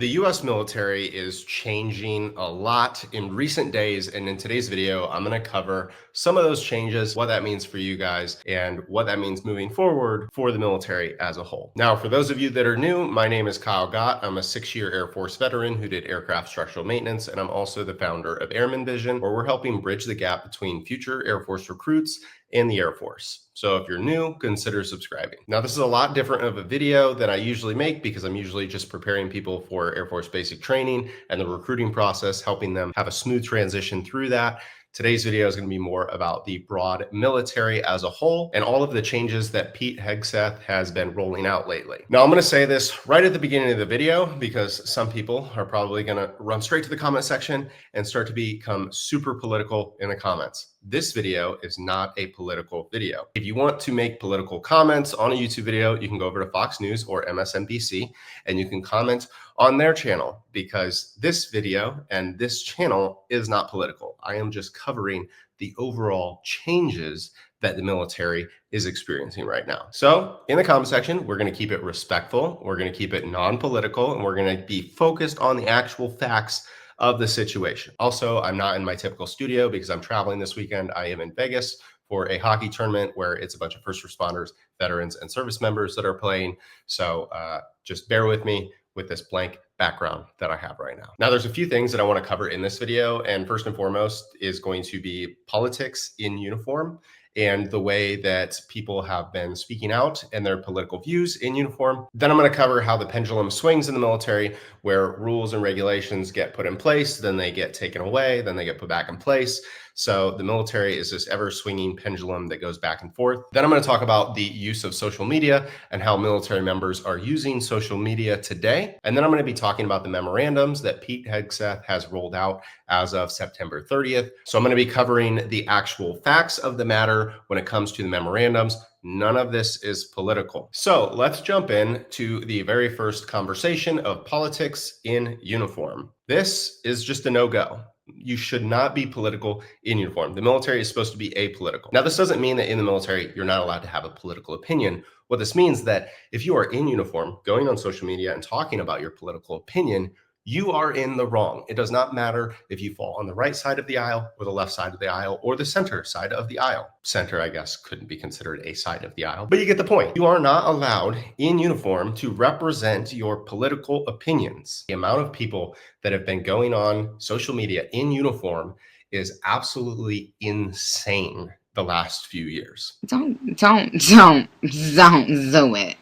The US military is changing a lot in recent days, and in today's video, I'm going to cover some of those changes, what that means for you guys, and what that means moving forward for the military as a whole. Now, for those of you that are new, my name is Kyle Gott. I'm a 6-year Air Force veteran who did aircraft structural maintenance, and I'm also the founder of Airmen Vision, where we're helping bridge the gap between future Air Force recruits and the Air Force. So if you're new, consider subscribing. Now, this is a lot different of a video than I usually make because I'm usually just preparing people for Air Force basic training and the recruiting process, helping them have a smooth transition through that. Today's video is going to be more about the broad military as a whole and all of the changes that Pete Hegseth has been rolling out lately. Now, I'm going to say this right at the beginning of the video because some people are probably going to run straight to the comment section and start to become super political in the comments. This video is not a political video. If you want to make political comments on a YouTube video, you can go over to Fox News or MSNBC and you can comment on their channel, because this video and this channel is not political. I am just covering the overall changes that the military is experiencing right now. So in the comment section, we're going to keep it respectful. We're going to keep it non-political, and we're going to be focused on the actual facts of the situation. Also, I'm not in my typical studio because I'm traveling this weekend. I am in Vegas for a hockey tournament where it's a bunch of first responders, veterans, and service members that are playing. So just bear with me with this blank background that I have right now. Now, there's a few things that I want to cover in this video. And first and foremost is going to be politics in uniform and the way that people have been speaking out and their political views in uniform. Then I'm going to cover how the pendulum swings in the military, where rules and regulations get put in place, then they get taken away, then they get put back in place. So the military is this ever swinging pendulum that goes back and forth. Then I'm going to talk about the use of social media and how military members are using social media today. And then I'm going to be talking about the memorandums that Pete Hegseth has rolled out as of September 30th. So I'm going to be covering the actual facts of the matter when it comes to the memorandums. None of this is political. So let's jump in to the very first conversation of politics in uniform. This is just a no-go. You should not be political in uniform. The military is supposed to be apolitical. Now, this doesn't mean that in the military, you're not allowed to have a political opinion. What this means is that if you are in uniform, going on social media and talking about your political opinion, you are in the wrong. It does not matter if you fall on the right side of the aisle or the left side of the aisle or the center side of the aisle. Center, I guess, couldn't be considered a side of the aisle, but you get the point. You are not allowed in uniform to represent your political opinions. The amount of people that have been going on social media in uniform is absolutely insane the last few years. Don't do it.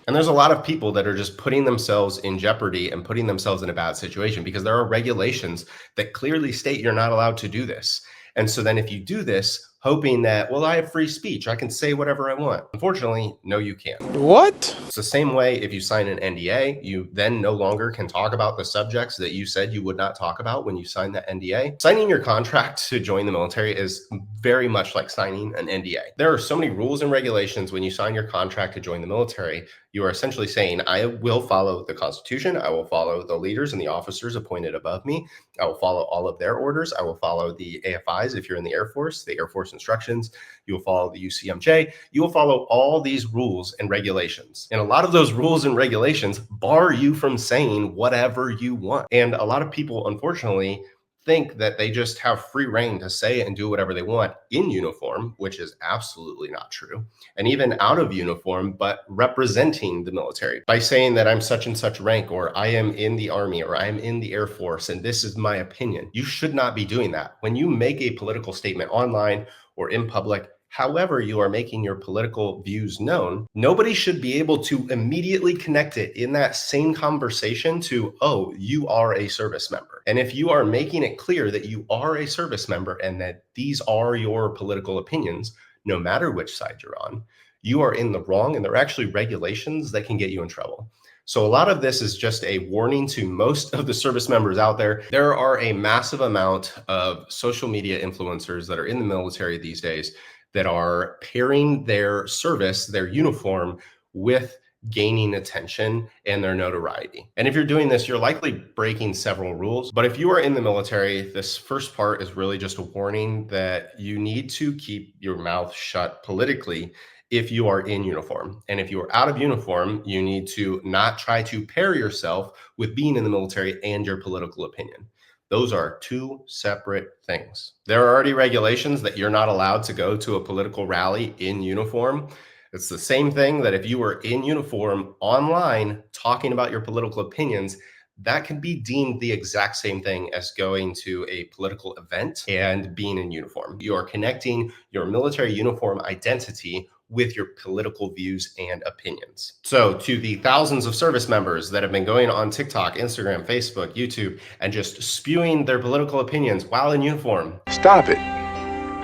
And there's a lot of people that are just putting themselves in jeopardy and putting themselves in a bad situation because there are regulations that clearly state you're not allowed to do this. And so then if you do this, hoping that, well, I have free speech, I can say whatever I want. Unfortunately, no, you can't. What? It's the same way if you sign an NDA, you then no longer can talk about the subjects that you said you would not talk about when you signed that NDA. Signing your contract to join the military is very much like signing an NDA. There are so many rules and regulations when you sign your contract to join the military. You are essentially saying, I will follow the Constitution. I will follow the leaders and the officers appointed above me. I will follow all of their orders. I will follow the AFIs if you're in the Air Force, the Air Force instructions. You will follow the UCMJ. You will follow all these rules and regulations. And a lot of those rules and regulations bar you from saying whatever you want. And a lot of people, unfortunately, think that they just have free reign to say and do whatever they want in uniform, which is absolutely not true. And even out of uniform, but representing the military by saying that I'm such and such rank, or I am in the Army, or I am in the Air Force, and this is my opinion. You should not be doing that. When you make a political statement online or in public, however you are making your political views known, nobody should be able to immediately connect it in that same conversation to, oh, you are a service member. And if you are making it clear that you are a service member and that these are your political opinions, no matter which side you're on, you are in the wrong, and there are actually regulations that can get you in trouble. So a lot of this is just a warning to most of the service members out there. There are a massive amount of social media influencers that are in the military these days that are pairing their service, their uniform, with gaining attention and their notoriety. And if you're doing this, you're likely breaking several rules. But if you are in the military, this first part is really just a warning that you need to keep your mouth shut politically if you are in uniform. And if you are out of uniform, you need to not try to pair yourself with being in the military and your political opinion. Those are two separate things. There are already regulations that you're not allowed to go to a political rally in uniform. It's the same thing that if you were in uniform online talking about your political opinions, that can be deemed the exact same thing as going to a political event and being in uniform. You are connecting your military uniform identity with your political views and opinions. So to the thousands of service members that have been going on TikTok, Instagram, Facebook, YouTube, and just spewing their political opinions while in uniform, stop it.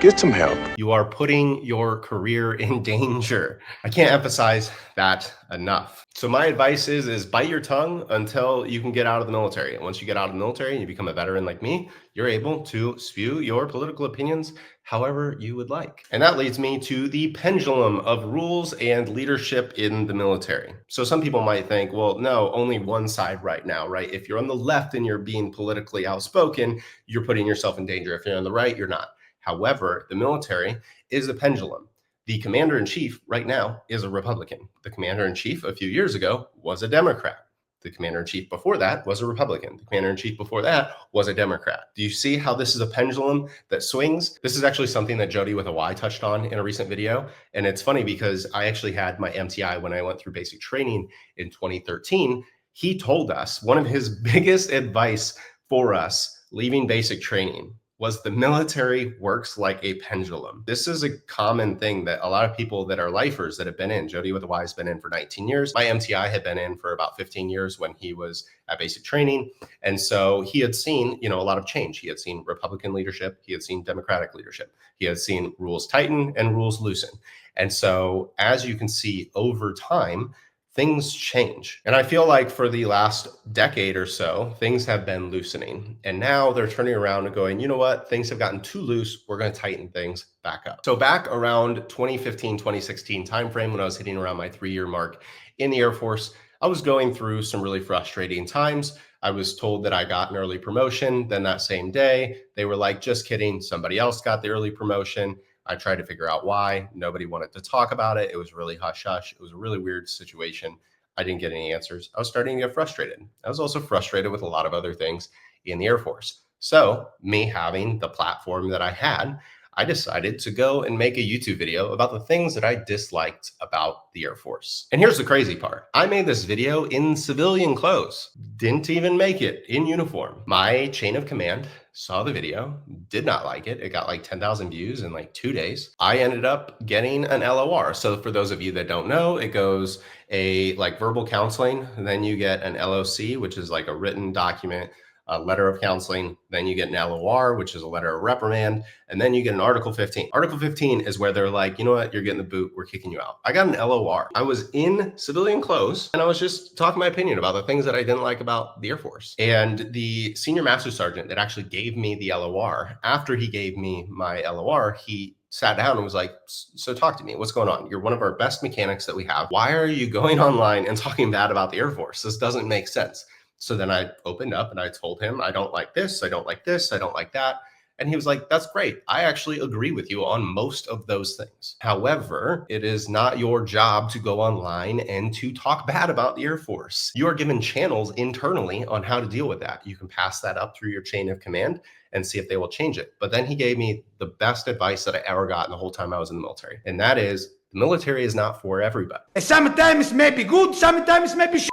Get some help. You are putting your career in danger. I can't emphasize that enough. So my advice is bite your tongue until you can get out of the military. And once you get out of the military and you become a veteran like me, you're able to spew your political opinions however you would like. And that leads me to the pendulum of rules and leadership in the military. So some people might think, well, no, only one side right now, right? If you're on the left and you're being politically outspoken, you're putting yourself in danger. If you're on the right, you're not. However, the military is a pendulum. The commander-in-chief right now is a Republican. The commander-in-chief a few years ago was a Democrat. The commander-in-chief before that was a Republican. The commander-in-chief before that was a Democrat. Do you see how this is a pendulum that swings? This is actually something that Jody with a Y touched on in a recent video. And it's funny because I actually had my MTI when I went through basic training in 2013. He told us one of his biggest advice for us leaving basic training was the military works like a pendulum. This is a common thing that a lot of people that are lifers that have been in. Jody with a Y has been in for 19 years. My MTI had been in for about 15 years when he was at basic training. And so he had seen, a lot of change. He had seen Republican leadership. He had seen Democratic leadership. He had seen rules tighten and rules loosen. And so as you can see over time, things change. And I feel like for the last decade or so, things have been loosening. And now they're turning around and going, you know what? Things have gotten too loose. We're going to tighten things back up. So back around 2015, 2016 timeframe, when I was hitting around my 3-year mark in the Air Force, I was going through some really frustrating times. I was told that I got an early promotion. Then that same day, they were like, just kidding. Somebody else got the early promotion. I tried to figure out why. Nobody wanted to talk about it. It was really hush hush. It was a really weird situation. I didn't get any answers. I was starting to get frustrated. I was also frustrated with a lot of other things in the Air Force. So me having the platform that I had, I decided to go and make a YouTube video about the things that I disliked about the Air Force. And here's the crazy part. I made this video in civilian clothes, didn't even make it in uniform. My chain of command saw the video, did not like it. It got like 10,000 views in like 2 days. I ended up getting an LOR. So for those of you that don't know, it goes like verbal counseling, and then you get an LOC, which is like a written document, a letter of counseling, then you get an LOR, which is a letter of reprimand, and then you get an Article 15. Article 15 is where they're like, you know what, you're getting the boot, we're kicking you out. I got an LOR. I was in civilian clothes, and I was just talking my opinion about the things that I didn't like about the Air Force. And the senior master sergeant that actually gave me the LOR, after he gave me my LOR, he sat down and was like, so talk to me, what's going on? You're one of our best mechanics that we have. Why are you going online and talking bad about the Air Force? This doesn't make sense. So then I opened up and I told him, I don't like this, I don't like this, I don't like that. And he was like, that's great. I actually agree with you on most of those things. However, it is not your job to go online and to talk bad about the Air Force. You are given channels internally on how to deal with that. You can pass that up through your chain of command and see if they will change it. But then he gave me the best advice that I ever got in the whole time I was in the military. And that is, the military is not for everybody. Sometimes it may be good, sometimes it may be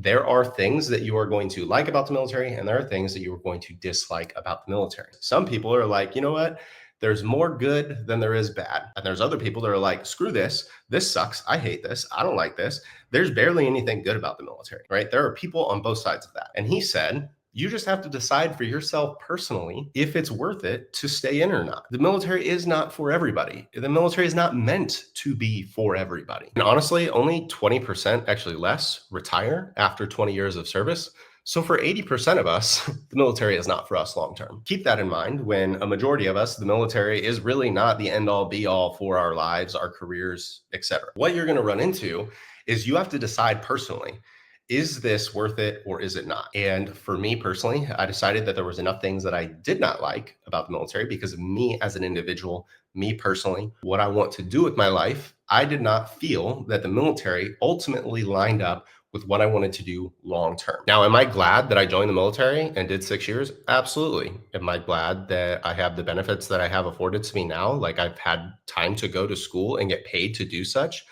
There are things that you are going to like about the military, and there are things that you are going to dislike about the military. Some people are like, you know what? There's more good than there is bad. And there's other people that are like, screw this. This sucks. I hate this. I don't like this. There's barely anything good about the military, right? There are people on both sides of that. And he said, you just have to decide for yourself personally if it's worth it to stay in or not. The military is not for everybody. The military is not meant to be for everybody. And honestly, only 20%, actually less, retire after 20 years of service. So for 80% of us, the military is not for us long-term. Keep that in mind when a majority of us, the military is really not the end-all be-all for our lives, our careers, etc. What you're going to run into is you have to decide personally, Is this worth it or is it not? And for me personally, I decided that there was enough things that I did not like about the military because of me as an individual, me personally, what I want to do with my life. I did not feel that the military ultimately lined up with what I wanted to do long term. Now, am I glad that I joined the military and did 6 years? Absolutely. Am I glad that I have the benefits that I have afforded to me now? Like I've had time to go to school and get paid to do such?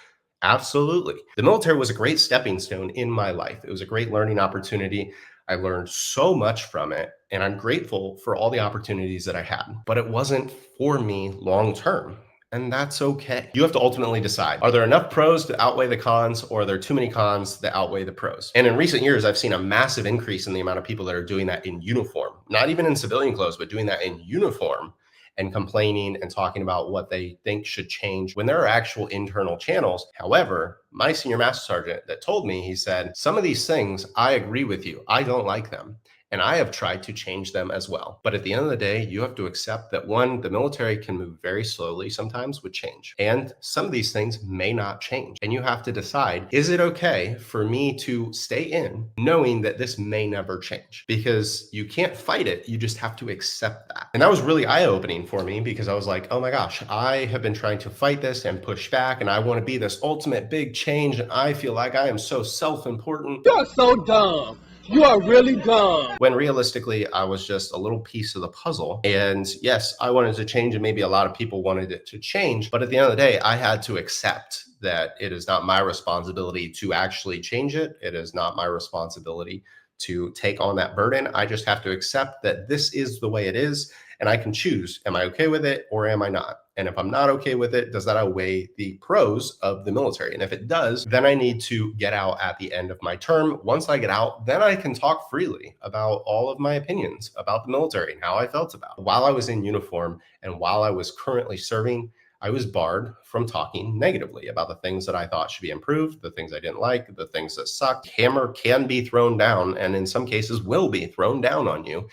Absolutely. The military was a great stepping stone in my life. It was a great learning opportunity. I learned so much from it, and I'm grateful for all the opportunities that I had, but it wasn't for me long term. And that's okay. You have to ultimately decide, are there enough pros to outweigh the cons, or are there too many cons that outweigh the pros? And in recent years, I've seen a massive increase in the amount of people that are doing that in uniform, not even in civilian clothes, but doing that in uniform and complaining and talking about what they think should change when there are actual internal channels. However, my senior master sergeant that told me, he said, some of these things, I agree with you. I don't like them. And I have tried to change them as well. But at the end of the day, you have to accept that one, the military can move very slowly sometimes with change. And some of these things may not change. And you have to decide, is it okay for me to stay in knowing that this may never change? Because you can't fight it. You just have to accept that. And that was really eye-opening for me because I was like, oh my gosh, I have been trying to fight this and push back. And I want to be this ultimate big change. And I feel like I am so self-important. You're so dumb. You are really dumb. When realistically, I was just a little piece of the puzzle. And yes, I wanted to change, and maybe a lot of people wanted it to change. But at the end of the day, I had to accept that it is not my responsibility to actually change it. It is not my responsibility to take on that burden. I just have to accept that this is the way it is. And I can choose, am I okay with it or am I not? And if I'm not okay with it, does that outweigh the pros of the military? And if it does, then I need to get out at the end of my term. Once I get out, then I can talk freely about all of my opinions about the military and how I felt about it. While I was in uniform and while I was currently serving, I was barred from talking negatively about the things that I thought should be improved, the things I didn't like, the things that sucked. Hammer can be thrown down, and in some cases will be thrown down on you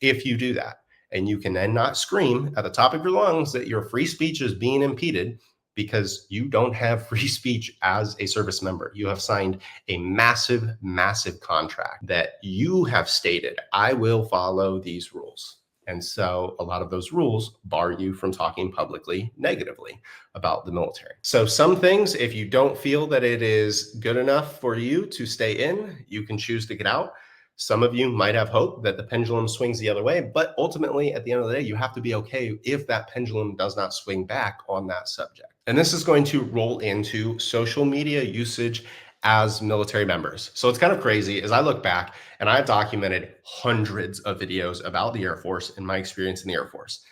if you do that. And you can then not scream at the top of your lungs that your free speech is being impeded because you don't have free speech as a service member. You have signed a massive, massive contract that you have stated, I will follow these rules. And so a lot of those rules bar you from talking publicly negatively about the military. So some things, if you don't feel that it is good enough for you to stay in, you can choose to get out. Some of you might have hope that the pendulum swings the other way, but ultimately at the end of the day, you have to be okay if that pendulum does not swing back on that subject. And this is going to roll into social media usage as military members. So it's kind of crazy as I look back, and I've documented hundreds of videos about the Air Force and my experience in the Air Force.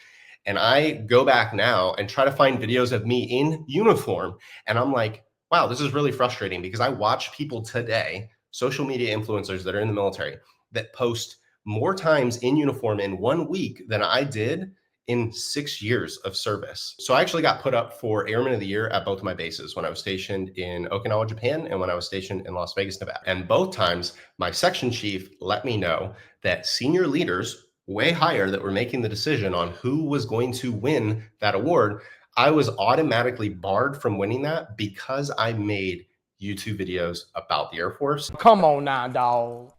And I go back now and try to find videos of me in uniform. And I'm like, wow, this is really frustrating because I watch people today, social media influencers that are in the military, that post more times in uniform in 1 week than I did in 6 years of service. So I actually got put up for Airman of the Year at both of my bases when I was stationed in Okinawa, Japan, and when I was stationed in Las Vegas, Nevada. And both times, my section chief let me know that senior leaders way higher that were making the decision on who was going to win that award, I was automatically barred from winning that because I made YouTube videos about the Air Force. Come on now, dog.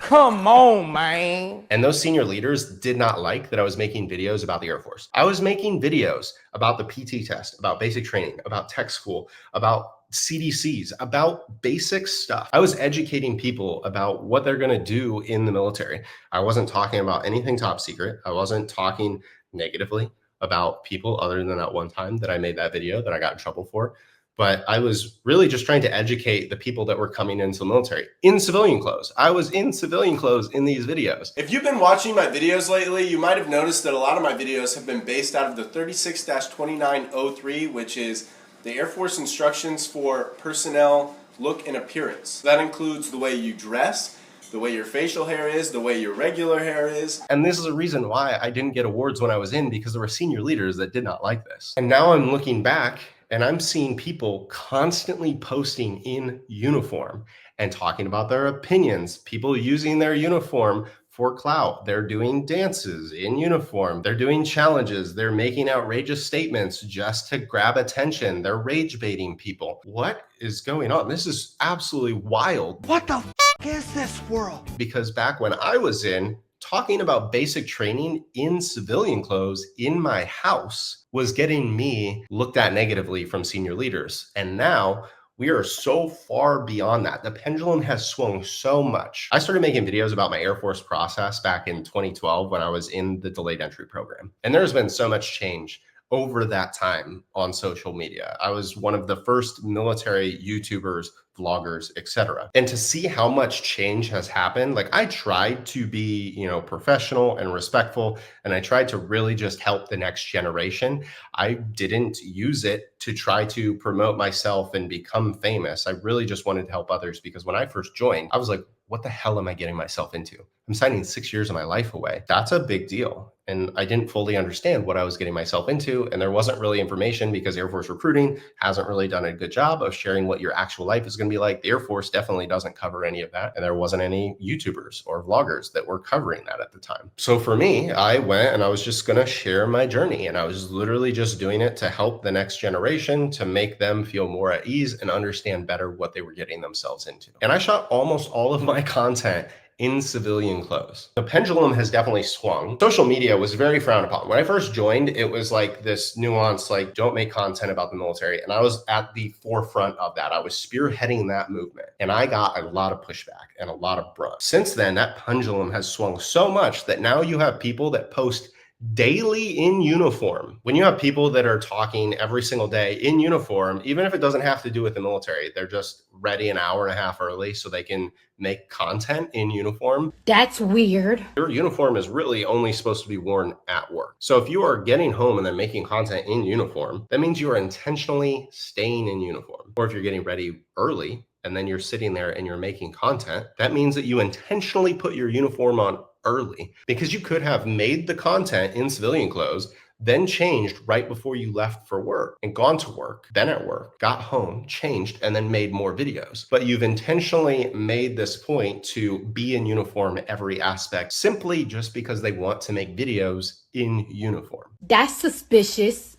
Come on, man. And those senior leaders did not like that I was making videos about the Air Force. I was making videos about the PT test, about basic training, about tech school, about CDCs, about basic stuff. I was educating people about what they're going to do in the military. I wasn't talking about anything top secret. I wasn't talking negatively about people other than that one time that I made that video that I got in trouble for. But I was really just trying to educate the people that were coming into the military in civilian clothes. I was in civilian clothes in these videos. If you've been watching my videos lately, you might have noticed that a lot of my videos have been based out of the 36-2903, which is the Air Force instructions for personnel look and appearance. That includes the way you dress, the way your facial hair is, the way your regular hair is. And this is a reason why I didn't get awards when I was in, because there were senior leaders that did not like this. And now I'm looking back and I'm seeing people constantly posting in uniform and talking about their opinions, people using their uniform for clout. They're doing dances in uniform. They're doing challenges. They're making outrageous statements just to grab attention. They're rage baiting people. What is going on? This is absolutely wild. What the is this world? Because back when I was in, talking about basic training in civilian clothes in my house was getting me looked at negatively from senior leaders. And now we are so far beyond that. The pendulum has swung so much. I started making videos about my Air Force process back in 2012 when I was in the delayed entry program. And there's been so much change over that time on social media. I was one of the first military YouTubers, vloggers, etc. And to see how much change has happened, like I tried to be, professional and respectful, and I tried to really just help the next generation. I didn't use it to try to promote myself and become famous. I really just wanted to help others because when I first joined, I was like, what the hell am I getting myself into? I'm signing 6 years of my life away. That's a big deal. And I didn't fully understand what I was getting myself into. And there wasn't really information because Air Force recruiting hasn't really done a good job of sharing what your actual life is going to be like. The Air Force definitely doesn't cover any of that. And there wasn't any YouTubers or vloggers that were covering that at the time. So for me, I went and I was just going to share my journey. And I was literally just doing it to help the next generation, to make them feel more at ease and understand better what they were getting themselves into. And I shot almost all of my content in civilian clothes. The pendulum has definitely swung. Social media was very frowned upon. When I first joined, it was like this nuance, like don't make content about the military. And I was at the forefront of that. I was spearheading that movement. And I got a lot of pushback and a lot of brunt. Since then, that pendulum has swung so much that now you have people that post daily in uniform. When you have people that are talking every single day in uniform, even if it doesn't have to do with the military, they're just ready an hour and a half early so they can make content in uniform. That's weird. Your uniform is really only supposed to be worn at work. So if you are getting home and then making content in uniform, that means you are intentionally staying in uniform. Or if you're getting ready early and then you're sitting there and you're making content, that means that you intentionally put your uniform on early, because you could have made the content in civilian clothes, then changed right before you left for work and gone to work, been at work, got home, changed, and then made more videos. But you've intentionally made this point to be in uniform every aspect simply just because they want to make videos in uniform. That's suspicious.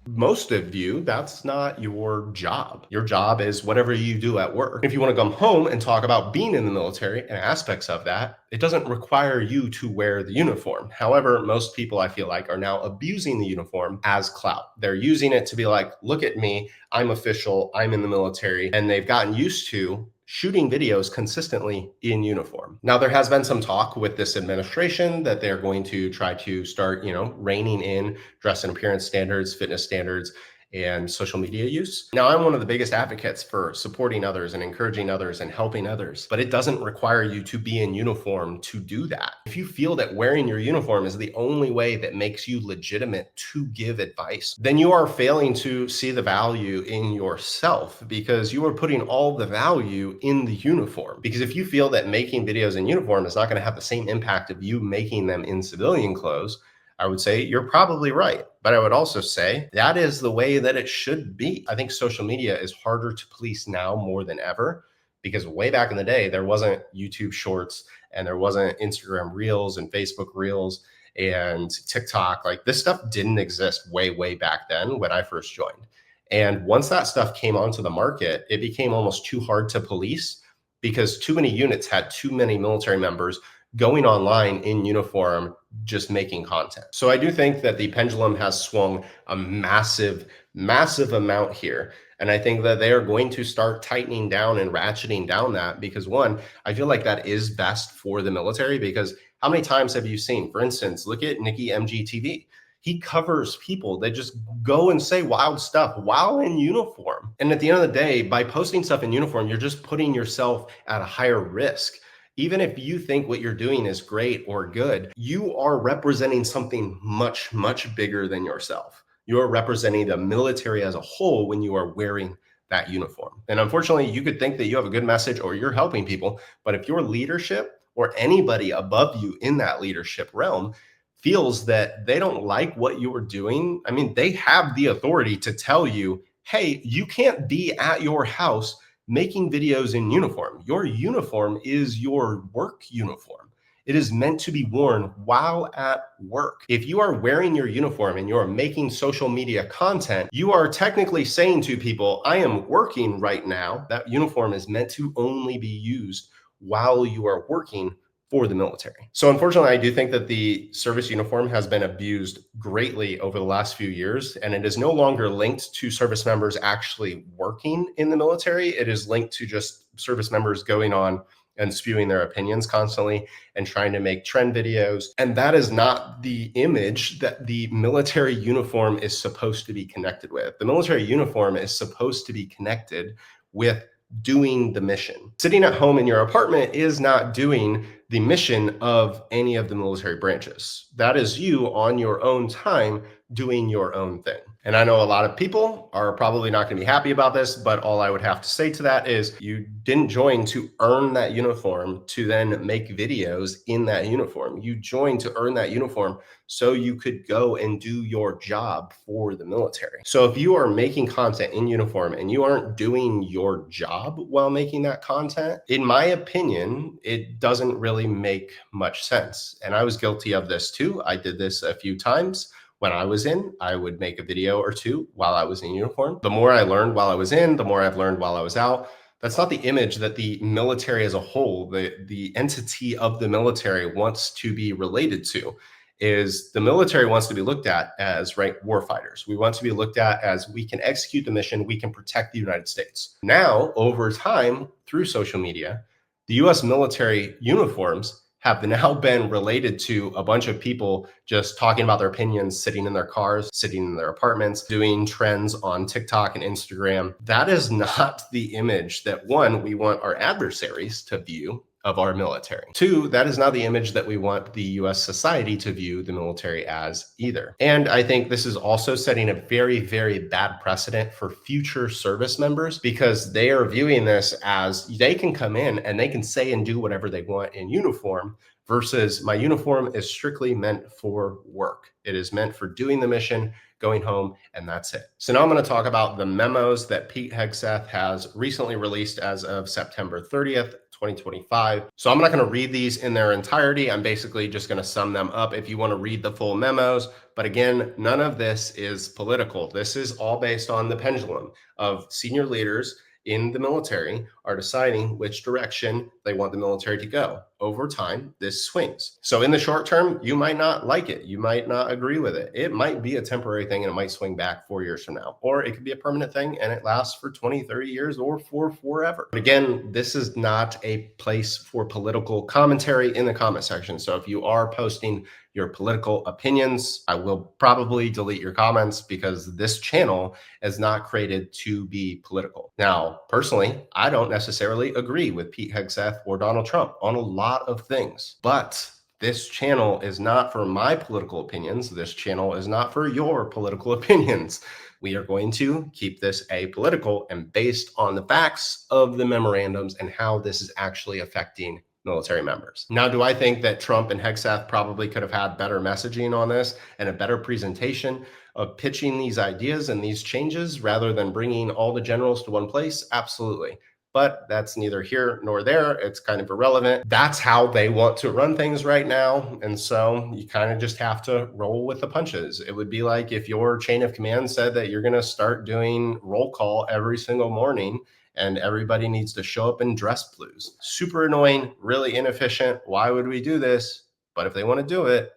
Most of you, that's not your job. Your job is whatever you do at work. If you want to come home and talk about being in the military and aspects of that, it doesn't require you to wear the uniform. However, most people, I feel like, are now abusing the uniform as clout. They're using it to be like, look at me, I'm official, I'm in the military, and they've gotten used to shooting videos consistently in uniform. Now, there has been some talk with this administration that they're going to try to start, reining in dress and appearance standards, fitness standards, and social media use. Now, I'm one of the biggest advocates for supporting others and encouraging others and helping others, but it doesn't require you to be in uniform to do that. If you feel that wearing your uniform is the only way that makes you legitimate to give advice, then you are failing to see the value in yourself, because you are putting all the value in the uniform. Because if you feel that making videos in uniform is not going to have the same impact of you making them in civilian clothes, I would say you're probably right. But I would also say that is the way that it should be. I think social media is harder to police now more than ever, because way back in the day, there wasn't YouTube Shorts and there wasn't Instagram Reels and Facebook Reels and TikTok. Like, this stuff didn't exist way back then when I first joined. And once that stuff came onto the market, it became almost too hard to police, because too many units had too many military members going online in uniform, just making content. So I do think that the pendulum has swung a massive amount here. And I think that they are going to start tightening down and ratcheting down that, because one, I feel like that is best for the military. Because how many times have you seen, for instance, look at Nikki MGTV. He covers people that just go and say wild stuff while in uniform. And at the end of the day, by posting stuff in uniform, you're just putting yourself at a higher risk. Even if you think what you're doing is great or good, you are representing something much bigger than yourself. You're representing the military as a whole when you are wearing that uniform. And unfortunately, you could think that you have a good message or you're helping people, but if your leadership or anybody above you in that leadership realm feels that they don't like what you are doing, I mean, they have the authority to tell you, hey, you can't be at your house making videos in uniform. Your uniform is your work uniform. It is meant to be worn while at work. If you are wearing your uniform and you're making social media content, you are technically saying to people, I am working right now. That uniform is meant to only be used while you are working for the military. So unfortunately, I do think that the service uniform has been abused greatly over the last few years, and it is no longer linked to service members actually working in the military. It is linked to just service members going on and spewing their opinions constantly and trying to make trend videos. And that is not the image that the military uniform is supposed to be connected with. The military uniform is supposed to be connected with doing the mission. Sitting at home in your apartment is not doing the mission of any of the military branches. That is you on your own time doing your own thing. And I know a lot of people are probably not going to be happy about this, but all I would have to say to that is you didn't join to earn that uniform to then make videos in that uniform. You joined to earn that uniform so you could go and do your job for the military. So if you are making content in uniform and you aren't doing your job while making that content, in my opinion, it doesn't really make much sense. And I was guilty of this too. I did this a few times. When I was in, I would make a video or two while I was in uniform. The more I learned while I was in, the more I've learned while I was out. That's not the image that the military as a whole, the entity of the military wants to be related to. Is the military wants to be looked at as, right, warfighters. We want to be looked at as we can execute the mission, we can protect the United States. Now, over time, through social media, the US military uniforms have now been related to a bunch of people just talking about their opinions, sitting in their cars, sitting in their apartments, doing trends on TikTok and Instagram. That is not the image that, one, we want our adversaries to view of our military. Two, that is not the image that we want the US society to view the military as either. And I think this is also setting a very, very bad precedent for future service members because they are viewing this as they can come in and they can say and do whatever they want in uniform versus my uniform is strictly meant for work. It is meant for doing the mission, going home, and that's it. So now I'm going to talk about the memos that Pete Hegseth has recently released as of September 30th, 2025. So I'm not going to read these in their entirety. I'm basically just going to sum them up if you want to read the full memos. But again, none of this is political. This is all based on the pendulum of senior leaders in the military are deciding which direction they want the military to go. Over time, this swings. So in the short term, you might not like it. You might not agree with it. It might be a temporary thing and it might swing back 4 years from now, or it could be a permanent thing and it lasts for 20, 30 years or for forever. But again, this is not a place for political commentary in the comment section. So if you are posting your political opinions, I will probably delete your comments because this channel is not created to be political. Now, personally, I don't necessarily agree with Pete Hegseth or Donald Trump on a lot of things, but this channel is not for my political opinions. This channel is not for your political opinions. We are going to keep this apolitical and based on the facts of the memorandums and how this is actually affecting military members. Now, do I think that Trump and Hegseth probably could have had better messaging on this and a better presentation of pitching these ideas and these changes rather than bringing all the generals to one place? Absolutely. But that's neither here nor there. It's kind of irrelevant. That's how they want to run things right now. And so you kind of just have to roll with the punches. It would be like if your chain of command said that you're going to start doing roll call every single morning and everybody needs to show up in dress blues. Super annoying, really inefficient. Why would we do this? But if they want to do it,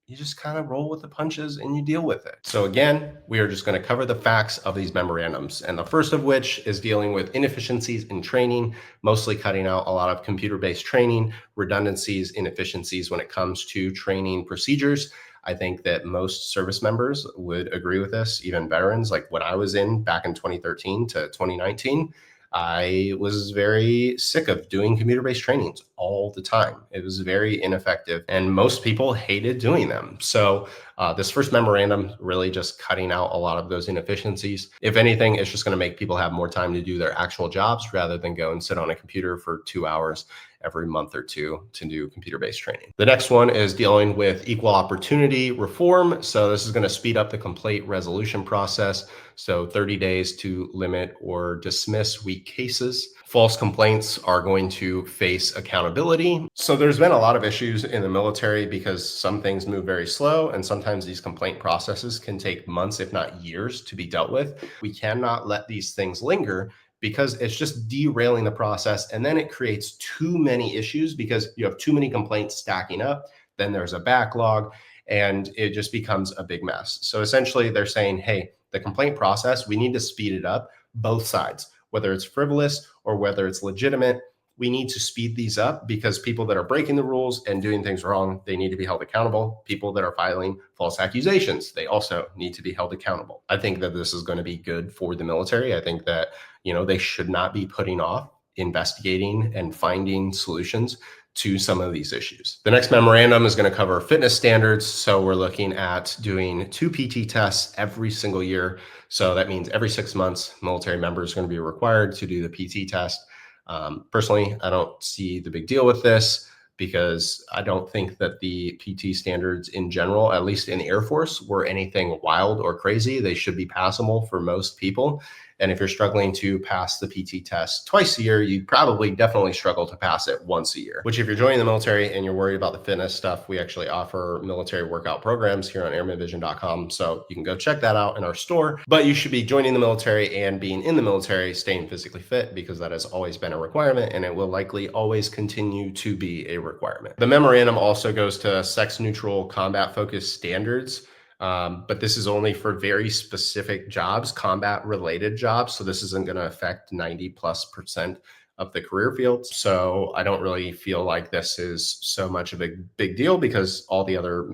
you just kind of roll with the punches and you deal with it. So again, we are just going to cover the facts of these memorandums. And the first of which is dealing with inefficiencies in training, mostly cutting out a lot of computer-based training, redundancies, inefficiencies when it comes to training procedures. I think that most service members would agree with this, even veterans. Like when I was in back in 2013 to 2019, I was very sick of doing computer-based trainings all the time. It was very ineffective and most people hated doing them. So this first memorandum really just cutting out a lot of those inefficiencies. If anything, it's just going to make people have more time to do their actual jobs rather than go and sit on a computer for 2 hours every month or two to do computer-based training. The next one is dealing with equal opportunity reform. So this is going to speed up the complaint resolution process. So 30 days to limit or dismiss weak cases. False complaints are going to face accountability. So there's been a lot of issues in the military because some things move very slow, and sometimes these complaint processes can take months, if not years, to be dealt with. We cannot let these things linger because it's just derailing the process, and then it creates too many issues because you have too many complaints stacking up. Then there's a backlog, and it just becomes a big mess. So essentially they're saying, hey, the complaint process, we need to speed it up, both sides, whether it's frivolous or whether it's legitimate. We need to speed these up because people that are breaking the rules and doing things wrong, they need to be held accountable. People that are filing false accusations, they also need to be held accountable. I think that this is going to be good for the military. I think that, they should not be putting off investigating and finding solutions to some of these issues. The next memorandum is going to cover fitness standards. So we're looking at doing 2 PT tests every single year. So that means every 6 months, military members are going to be required to do the PT test. Personally, I don't see the big deal with this because I don't think that the PT standards in general, at least in the Air Force, were anything wild or crazy. They should be passable for most people. And if you're struggling to pass the PT test twice a year, you probably definitely struggle to pass it once a year, which if you're joining the military and you're worried about the fitness stuff, we actually offer military workout programs here on airmanvision.com. So you can go check that out in our store, but you should be joining the military and being in the military, staying physically fit, because that has always been a requirement and it will likely always continue to be a requirement. The memorandum also goes to sex neutral combat focused standards. But this is only for very specific jobs, combat related jobs. So this isn't going to affect 90+% of the career field. So I don't really feel like this is so much of a big deal because all the other,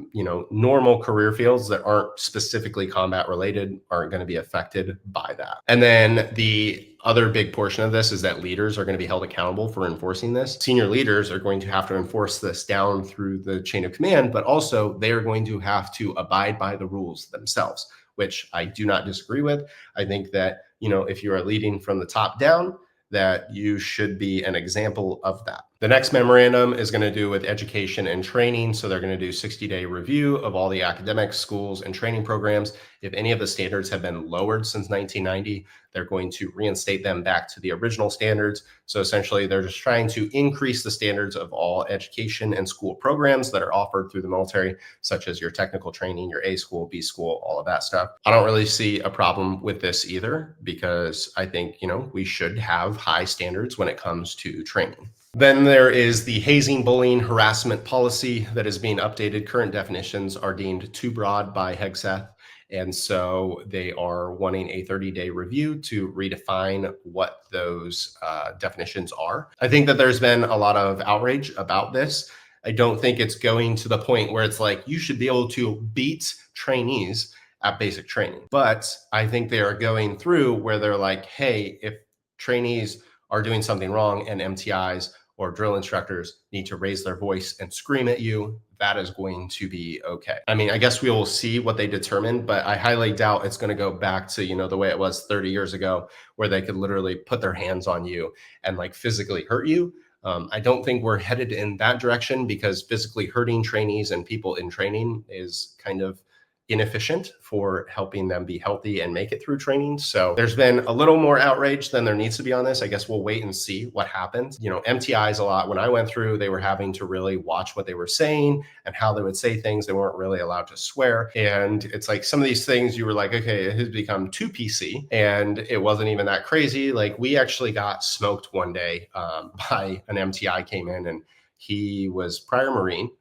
normal career fields that aren't specifically combat related aren't going to be affected by that. And then the other big portion of this is that leaders are going to be held accountable for enforcing this. Senior leaders are going to have to enforce this down through the chain of command, but also they are going to have to abide by the rules themselves, which I do not disagree with. I think that, if you are leading from the top down, that you should be an example of that. The next memorandum is going to do with education and training. So they're going to do 60-day review of all the academic schools and training programs. If any of the standards have been lowered since 1990, they're going to reinstate them back to the original standards. So essentially, they're just trying to increase the standards of all education and school programs that are offered through the military, such as your technical training, your A school, B school, all of that stuff. I don't really see a problem with this either, because I think, we should have high standards when it comes to training. Then there is the hazing, bullying, harassment policy that is being updated. Current definitions are deemed too broad by HEGSETH. And so they are wanting a 30-day review to redefine what those definitions are. I think that there's been a lot of outrage about this. I don't think it's going to the point where it's like you should be able to beat trainees at basic training. But I think they are going through where they're like, hey, if trainees are doing something wrong and MTIs or drill instructors need to raise their voice and scream at you, that is going to be okay. I mean, I guess we will see what they determine, but I highly doubt it's going to go back to, the way it was 30 years ago, where they could literally put their hands on you and like physically hurt you. I don't think we're headed in that direction, because physically hurting trainees and people in training is kind of inefficient for helping them be healthy and make it through training. So there's been a little more outrage than there needs to be on this. I guess we'll wait and see what happens. MTIs a lot. When I went through, they were having to really watch what they were saying and how they would say things. They weren't really allowed to swear. And it's like some of these things you were like, okay, it has become too PC, and it wasn't even that crazy. Like we actually got smoked one day by an MTI came in, and he was prior Marine.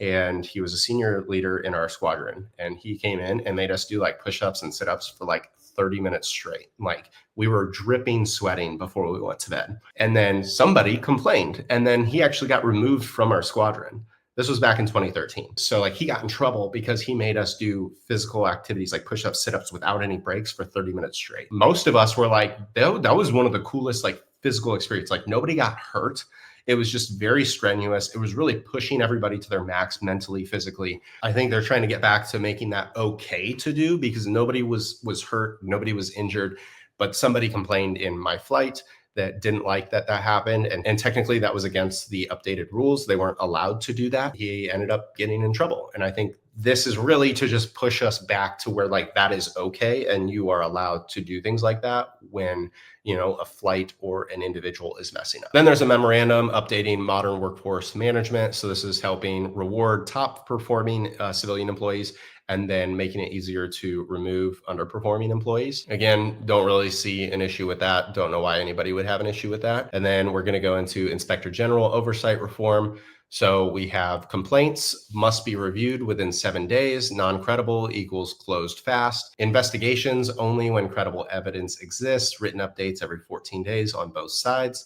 And he was a senior leader in our squadron, and he came in and made us do like push-ups and sit-ups for like 30 minutes straight. Like we were dripping sweating before we went to bed. And then somebody complained, and then he actually got removed from our squadron. This was back in 2013. So like he got in trouble because he made us do physical activities like push-ups, sit-ups without any breaks for 30 minutes straight. Most of us were like, that was one of the coolest like physical experience. Like nobody got hurt. It was just very strenuous. It was really pushing everybody to their max mentally, physically. I think they're trying to get back to making that okay to do, because nobody was hurt, nobody was injured, but somebody complained in my flight that didn't like that happened. And technically that was against the updated rules. They weren't allowed to do that. He ended up getting in trouble. And I think this is really to just push us back to where like that is okay. And you are allowed to do things like that when, you know, a flight or an individual is messing up. Then there's a memorandum updating modern workforce management. So this is helping reward top performing civilian employees and then making it easier to remove underperforming employees. Again, don't really see an issue with that. Don't know why anybody would have an issue with that. And then we're going to go into Inspector General oversight reform. So we have complaints must be reviewed within 7 days. Non-credible equals closed fast. Investigations only when credible evidence exists. Written updates every 14 days on both sides.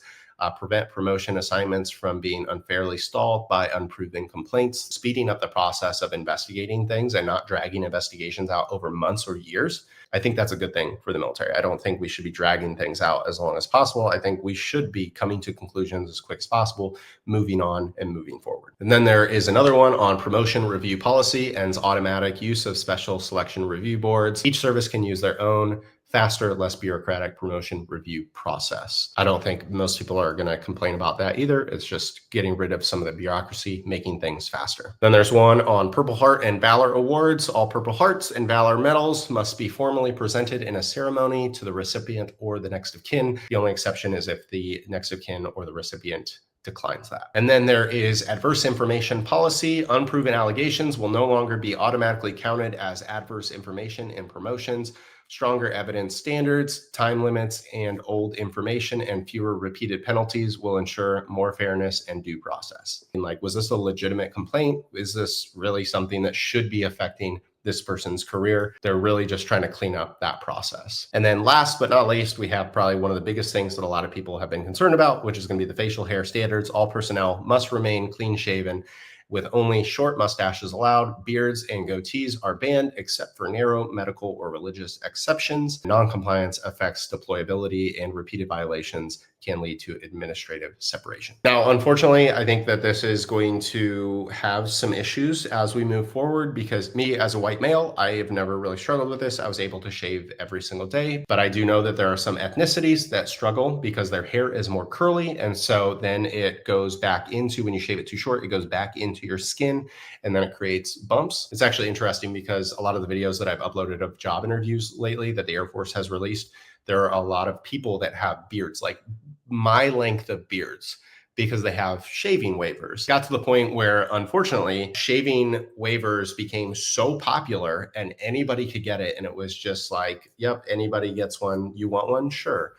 Prevent promotion assignments from being unfairly stalled by unproven complaints. Speeding up the process of investigating things and not dragging investigations out over months or years. I think that's a good thing for the military. I don't think we should be dragging things out as long as possible. I think we should be coming to conclusions as quick as possible, moving on and moving forward. And then there is another one on promotion review policy, ends automatic use of special selection review boards. Each service can use their own faster, less bureaucratic promotion review process. I don't think most people are going to complain about that either. It's just getting rid of some of the bureaucracy, making things faster. Then there's one on Purple Heart and Valor Awards. All Purple Hearts and Valor medals must be formally presented in a ceremony to the recipient or the next of kin. The only exception is if the next of kin or the recipient declines that. And then there is adverse information policy. Unproven allegations will no longer be automatically counted as adverse information in promotions. Stronger evidence standards, time limits, and old information and fewer repeated penalties will ensure more fairness and due process. And like, was this a legitimate complaint? Is this really something that should be affecting this person's career? They're really just trying to clean up that process. And then last but not least, we have probably one of the biggest things that a lot of people have been concerned about, which is going to be the facial hair standards. All personnel must remain clean shaven with only short mustaches allowed. Beards and goatees are banned except for narrow medical or religious exceptions. Non-compliance affects deployability and repeated violations can lead to administrative separation. Now, unfortunately, I think that this is going to have some issues as we move forward because me as a white male, I have never really struggled with this. I was able to shave every single day, but I do know that there are some ethnicities that struggle because their hair is more curly. And so then it goes back into, when you shave it too short, it goes back into your skin and then it creates bumps. It's actually interesting because a lot of the videos that I've uploaded of job interviews lately that the Air Force has released, there are a lot of people that have beards, like my length of beards, because they have shaving waivers. Got to the point where, unfortunately, shaving waivers became so popular and anybody could get it. And it was just like, yep, anybody gets one. You want one? Sure.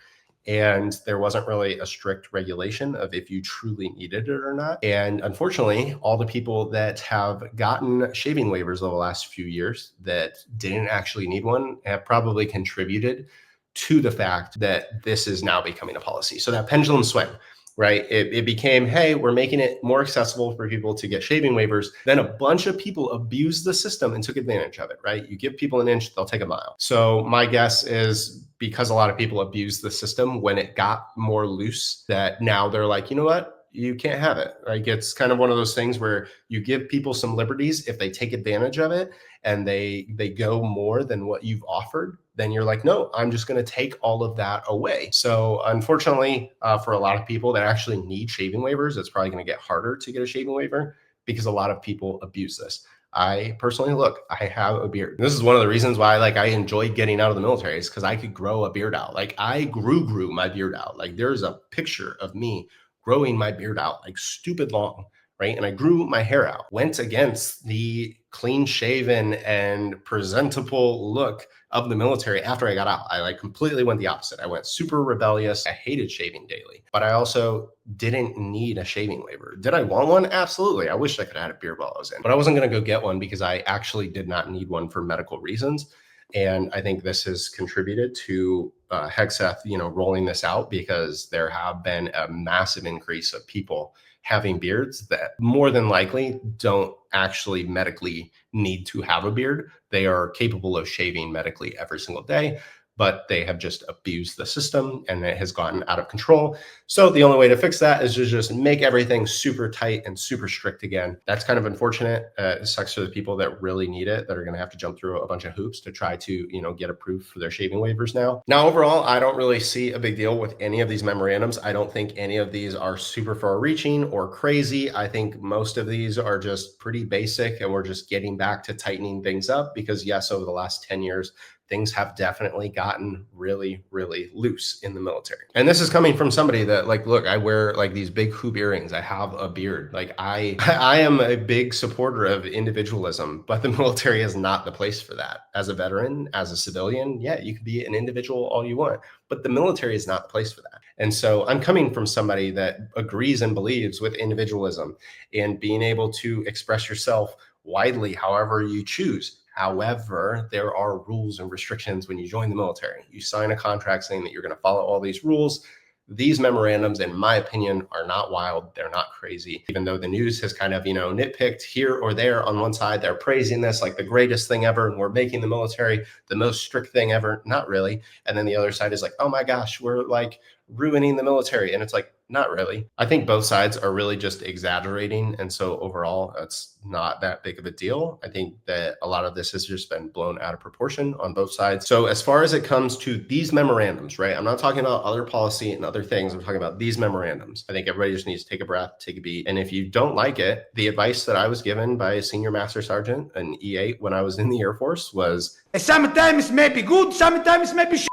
And there wasn't really a strict regulation of if you truly needed it or not. And unfortunately, all the people that have gotten shaving waivers over the last few years that didn't actually need one have probably contributed to the fact that this is now becoming a policy. So that pendulum swing, right? It became, hey, we're making it more accessible for people to get shaving waivers. Then a bunch of people abused the system and took advantage of it, right? You give people an inch, they'll take a mile. So my guess is because a lot of people abused the system when it got more loose, that now they're like, you know what? You can't have it. Like, it's kind of one of those things where you give people some liberties. If they take advantage of it and they go more than what you've offered, then you're like, no, I'm just going to take all of that away. So unfortunately, for a lot of people that actually need shaving waivers, it's probably going to get harder to get a shaving waiver because a lot of people abuse this. I personally, look, I have a beard. This is one of the reasons why I enjoy getting out of the military, is because I could grow a beard out. Like, I grew my beard out. Like, there's a picture of me growing my beard out like stupid long, right? And I grew my hair out, went against the clean shaven and presentable look of the military after I got out. I completely went the opposite. I went super rebellious. I hated shaving daily, but I also didn't need a shaving waiver. Did I want one? Absolutely. I wish I could have had a beard while I was in, but I wasn't going to go get one because I actually did not need one for medical reasons. And I think this has contributed to Hegseth, rolling this out, because there have been a massive increase of people having beards that more than likely don't actually medically need to have a beard. They are capable of shaving medically every single day, but they have just abused the system and it has gotten out of control. So the only way to fix that is to just make everything super tight and super strict again. That's kind of unfortunate. It sucks for the people that really need it, that are going to have to jump through a bunch of hoops to try to, get approved for their shaving waivers now. Now, overall, I don't really see a big deal with any of these memorandums. I don't think any of these are super far reaching or crazy. I think most of these are just pretty basic, and we're just getting back to tightening things up because, yes, over the last 10 years, things have definitely gotten really, really loose in the military. And this is coming from somebody that, like, look, I wear like these big hoop earrings. I have a beard. Like I am a big supporter of individualism, but the military is not the place for that. As a veteran, as a civilian, yeah, you can be an individual all you want, but the military is not the place for that. And so I'm coming from somebody that agrees and believes with individualism and being able to express yourself widely however you choose. However, there are rules and restrictions when you join the military. You sign a contract saying that you're going to follow all these rules. These memorandums, in my opinion, are not wild. They're not crazy. Even though the news has kind of, nitpicked here or there. On one side, they're praising this like the greatest thing ever, and we're making the military the most strict thing ever. Not really. And then the other side is like, oh my gosh, we're like ruining the military. And it's like, not really. I think both sides are really just exaggerating. And so overall, it's not that big of a deal. I think that a lot of this has just been blown out of proportion on both sides. So as far as it comes to these memorandums, right? I'm not talking about other policy and other things. I'm talking about these memorandums. I think everybody just needs to take a breath, take a beat. And if you don't like it, the advice that I was given by a senior master sergeant, an E8, when I was in the Air Force was, Sometimes it may be good, sometimes it may be shit.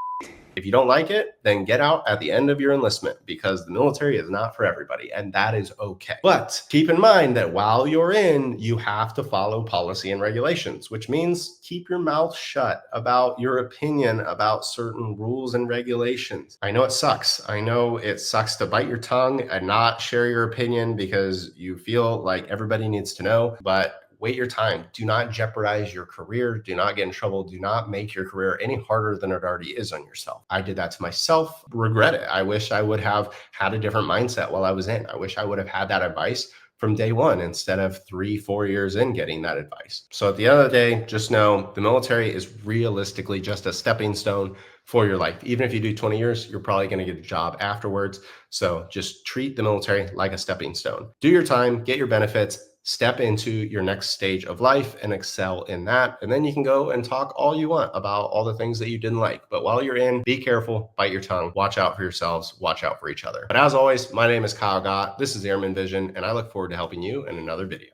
if you don't like it, then get out at the end of your enlistment, because the military is not for everybody, and that is okay. But keep in mind that while you're in, you have to follow policy and regulations, which means keep your mouth shut about your opinion about certain rules and regulations. I know it sucks. I know it sucks to bite your tongue and not share your opinion because you feel like everybody needs to know, but wait your time. Do not jeopardize your career. Do not get in trouble. Do not make your career any harder than it already is on yourself. I did that to myself. Regret it. I wish I would have had a different mindset while I was in. I wish I would have had that advice from day one instead of 3-4 years in getting that advice. So at the end of the day, just know the military is realistically just a stepping stone for your life. Even if you do 20 years, you're probably going to get a job afterwards. So just treat the military like a stepping stone. Do your time, get your benefits, step into your next stage of life and excel in that. And then you can go and talk all you want about all the things that you didn't like. But while you're in, be careful, bite your tongue, watch out for yourselves, watch out for each other. But as always, my name is Kyle Gott. This is Airman Vision, and I look forward to helping you in another video.